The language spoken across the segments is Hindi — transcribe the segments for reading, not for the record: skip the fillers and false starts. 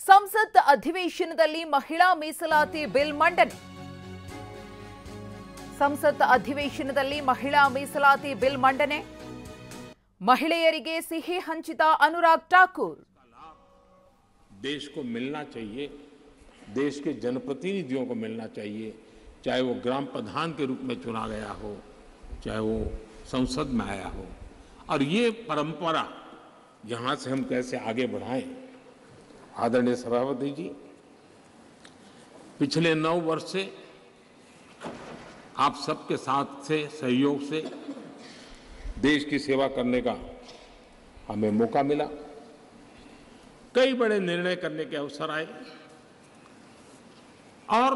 ಸಂಸತ್ ಅಧಿವೇಶನದಲ್ಲಿ ಮಹಿಳಾ ಮೀಸಲಾತಿ ಬಿಲ್ ಮಂಡನೆ. ಸಂಸತ್ ಅಧಿವೇಶನದಲ್ಲಿ ಮಹಿಳಾ ಮೀಸಲಾತಿ ಬಿಲ್ ಮಂಡನೆ. ಮಹಿಳೆಯರಿಗೆ ಸಿಹಿ ಹಂಚಿದ ಅನುರಾಗ್ ಠಾಕೂರ್. देश को मिलना चाहिए, देश के जनप्रतिनिधियों को मिलना चाहिए, चाहे वो ग्राम प्रधान के रूप में चुना गया हो, चाहे वो संसद में आया हो। और ये परंपरा यहाँ से हम कैसे आगे बढ़ाएं। आदरणीय सभापति जी, पिछले 9 वर्ष से आप सबके साथ से सहयोग से देश की सेवा करने का हमें मौका मिला। कई बड़े निर्णय करने के अवसर आए और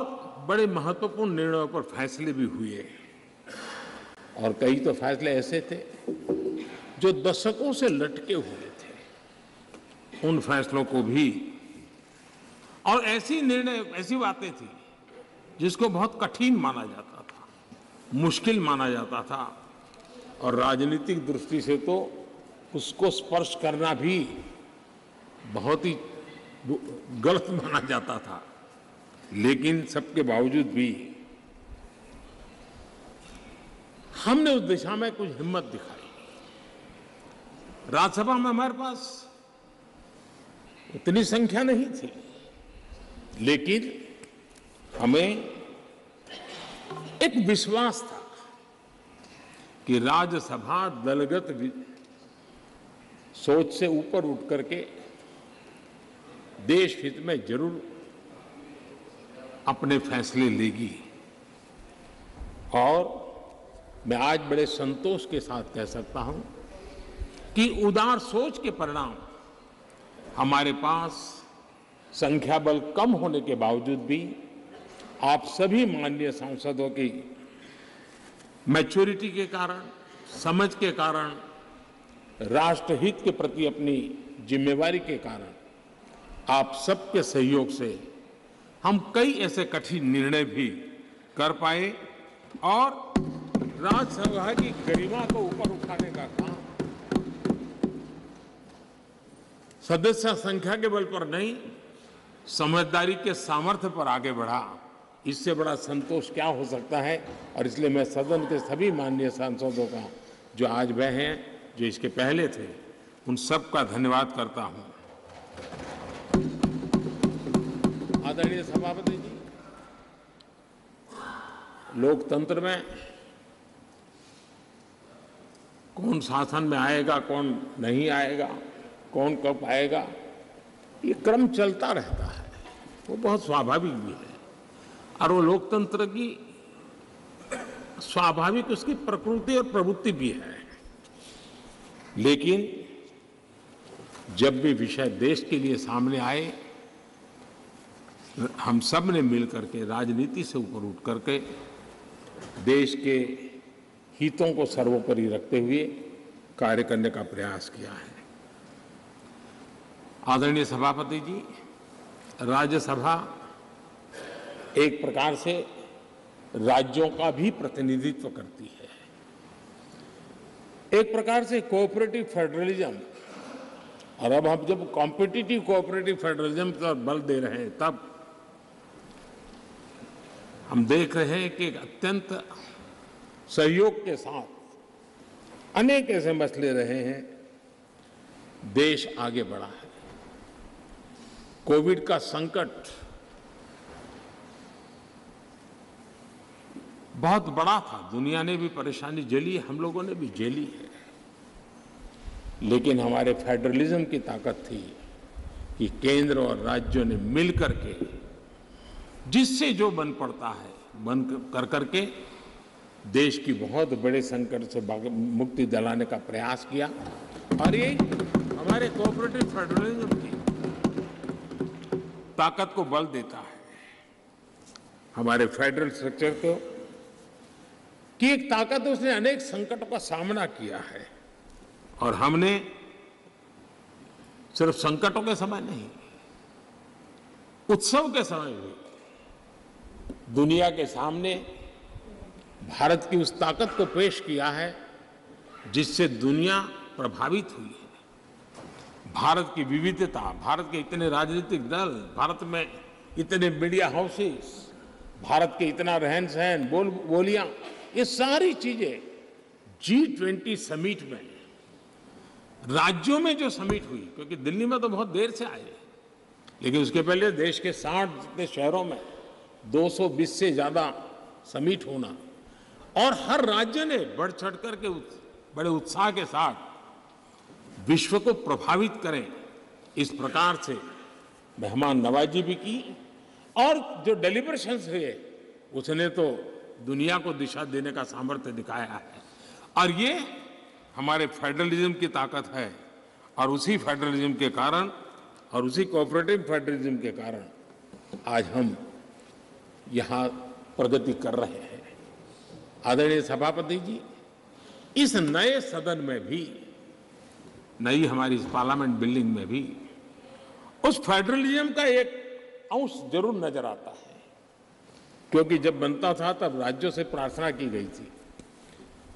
बड़े महत्वपूर्ण निर्णयों पर फैसले भी हुए। और कई तो फैसले ऐसे थे जो दशकों से लटके हुए थे, उन फैसलों को भी, और ऐसी बातें थी जिसको बहुत कठिन माना जाता था, मुश्किल माना जाता था, और राजनीतिक दृष्टि से तो उसको स्पर्श करना भी बहुत ही गलत माना जाता था। लेकिन सबके बावजूद भी हमने उस दिशा में कुछ हिम्मत दिखाई। राज्यसभा में हमारे पास उतनी संख्या नहीं थी, लेकिन हमें एक विश्वास था कि राज्यसभा दलगत सोच से ऊपर उठ करके देश हित में जरूर अपने फैसले लेगी। और मैं आज बड़े संतोष के साथ कह सकता हूं कि उदार सोच के परिणाम हमारे पास संख्या बल कम होने के बावजूद भी आप सभी माननीय सांसदों की मैच्योरिटी के कारण, समझ के कारण, राष्ट्रहित के प्रति अपनी जिम्मेवारी के कारण, आप सबके सहयोग से हम कई ऐसे कठिन निर्णय भी कर पाए और राज्यसभा की गरिमा को ऊपर उठाने का काम सदस्य संख्या के बल पर नहीं, समझदारी के सामर्थ्य पर आगे बढ़ा। इससे बड़ा संतोष क्या हो सकता है। और इसलिए मैं सदन के सभी माननीय सांसदों का, जो आज वह हैं, जो इसके पहले थे, उन सब का धन्यवाद करता हूं। आदरणीय सभापति जी, लोकतंत्र में कौन शासन में आएगा, कौन नहीं आएगा, कौन कब आएगा, ये क्रम चलता रहता है, वो बहुत स्वाभाविक भी है। और वो लोकतंत्र की स्वाभाविक उसकी प्रकृति और प्रवृत्ति भी है। लेकिन जब भी विषय देश के लिए सामने आए, हम सब ने मिलकर के राजनीति से ऊपर उठ करके देश के हितों को सर्वोपरि रखते हुए कार्य करने का प्रयास किया है। आदरणीय सभापति जी, राज्यसभा एक प्रकार से राज्यों का भी प्रतिनिधित्व करती है। एक प्रकार से कोऑपरेटिव फेडरलिज्म, और अब हम जब कॉम्पिटिटिव कोऑपरेटिव फेडरलिज्म पर बल दे रहे हैं, तब हम देख रहे हैं कि अत्यंत सहयोग के साथ अनेक ऐसे मसले रहे हैं, देश आगे बढ़ा है। कोविड का संकट बहुत बड़ा था, दुनिया ने भी परेशानी झेली, हम लोगों ने भी झेली है। लेकिन हमारे फेडरलिज्म की ताकत थी कि केंद्र और राज्यों ने मिलकर के जिससे जो बन पड़ता है बन कर करके देश की बहुत बड़े संकट से मुक्ति दिलाने का प्रयास किया। और ये हमारे कोऑपरेटिव फेडरलिज्म की ताकत को बल देता है, हमारे फेडरल स्ट्रक्चर को की एक ताकत, उसने अनेक संकटों का सामना किया है। और हमने सिर्फ संकटों के समय नहीं, उत्सव के समय भी दुनिया के सामने भारत की उस ताकत को पेश किया है जिससे दुनिया प्रभावित हुई है। भारत की विविधता, भारत के इतने राजनीतिक दल, भारत में इतने मीडिया हाउसेस, भारत के इतना रहन सहन, बोलियां, ये सारी चीजें G20 समिट में, राज्यों में जो समिट हुई, क्योंकि दिल्ली में तो बहुत देर से आए, लेकिन उसके पहले देश के 60 जितने शहरों में 220 से ज्यादा समिट होना, और हर राज्य ने बढ़ चढ़ करके बड़े उत्साह के साथ विश्व को प्रभावित करें इस प्रकार से मेहमान नवाजी भी की, और जो डेलिब्रेशंस हुए उसने तो दुनिया को दिशा देने का सामर्थ्य दिखाया है। और ये हमारे फेडरलिज्म की ताकत है, और उसी फेडरलिज्म के कारण और उसी कोऑपरेटिव फेडरलिज्म के कारण आज हम यहाँ प्रगति कर रहे हैं। आदरणीय सभापति जी, इस नए सदन में भी, नई हमारी इस पार्लियामेंट बिल्डिंग में भी उस फेडरलिज्म का एक अंश जरूर नजर आता है, क्योंकि जब बनता था तब राज्यों से प्रार्थना की गई थी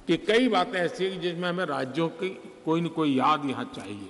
कि कई बातें ऐसी हैं जिसमें हमें राज्यों की कोई न कोई याद यहाँ चाहिए।